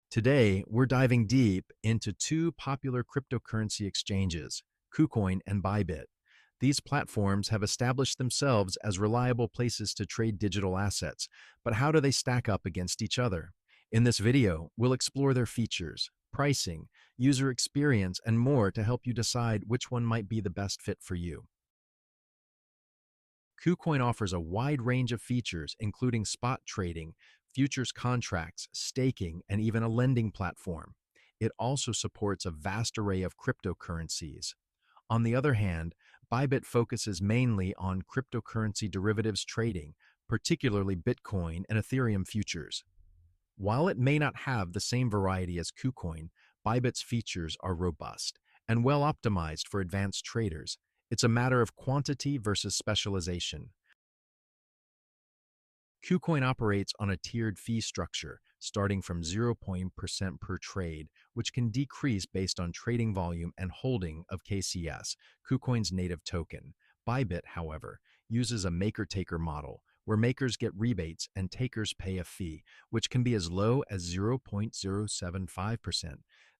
Today, we're diving deep into two popular cryptocurrency exchanges, Kucoin and Bybit. These platforms have established themselves as reliable places to trade digital assets, but how do they stack up against each other? In this video, we'll explore their features, pricing, user experience, and more to help you decide which one might be the best fit for you. KuCoin offers a wide range of features, including spot trading, futures contracts, staking, and even a lending platform. It also supports a vast array of cryptocurrencies. On the other hand, Bybit focuses mainly on cryptocurrency derivatives trading, particularly Bitcoin and Ethereum futures. While it may not have the same variety as KuCoin, Bybit's features are robust and well optimized for advanced traders. It's a matter of quantity versus specialization. KuCoin operates on a tiered fee structure, starting from 0% per trade, which can decrease based on trading volume and holding of KCS, KuCoin's native token. Bybit, however, uses a maker-taker model, where makers get rebates and takers pay a fee, which can be as low as 0.075%.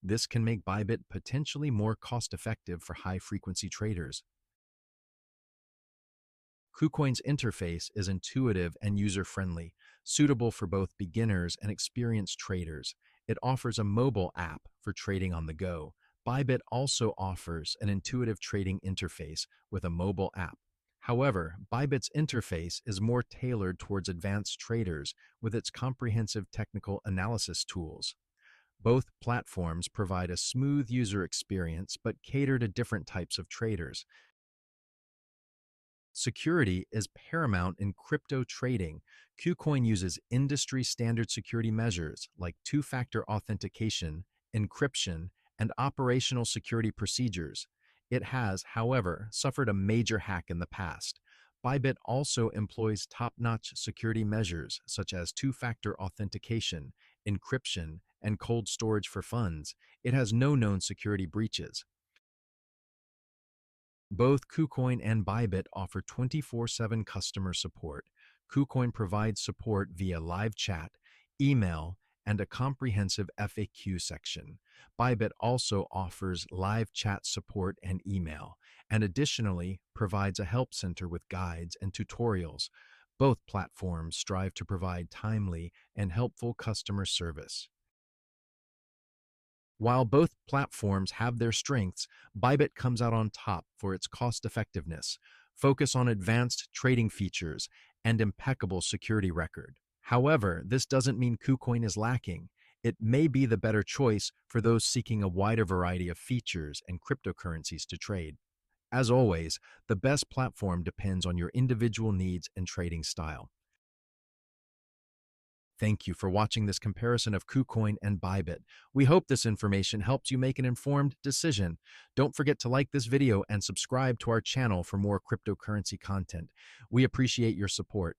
This can make Bybit potentially more cost-effective for high-frequency traders. KuCoin's interface is intuitive and user-friendly, suitable for both beginners and experienced traders. It offers a mobile app for trading on the go. Bybit also offers an intuitive trading interface with a mobile app. However, Bybit's interface is more tailored towards advanced traders with its comprehensive technical analysis tools. Both platforms provide a smooth user experience but cater to different types of traders. Security is paramount in crypto trading. KuCoin uses industry-standard security measures like two-factor authentication, encryption, and operational security procedures. It has, however, suffered a major hack in the past. Bybit also employs top-notch security measures such as two-factor authentication, encryption, and cold storage for funds. It has no known security breaches. Both KuCoin and Bybit offer 24/7 customer support. KuCoin provides support via live chat, email, and a comprehensive FAQ section. Bybit also offers live chat support and email, and additionally provides a help center with guides and tutorials. Both platforms strive to provide timely and helpful customer service. While both platforms have their strengths, Bybit comes out on top for its cost-effectiveness, focus on advanced trading features, and impeccable security record. However, this doesn't mean KuCoin is lacking. It may be the better choice for those seeking a wider variety of features and cryptocurrencies to trade. As always, the best platform depends on your individual needs and trading style. Thank you for watching this comparison of KuCoin and Bybit. We hope this information helps you make an informed decision. Don't forget to like this video and subscribe to our channel for more cryptocurrency content. We appreciate your support.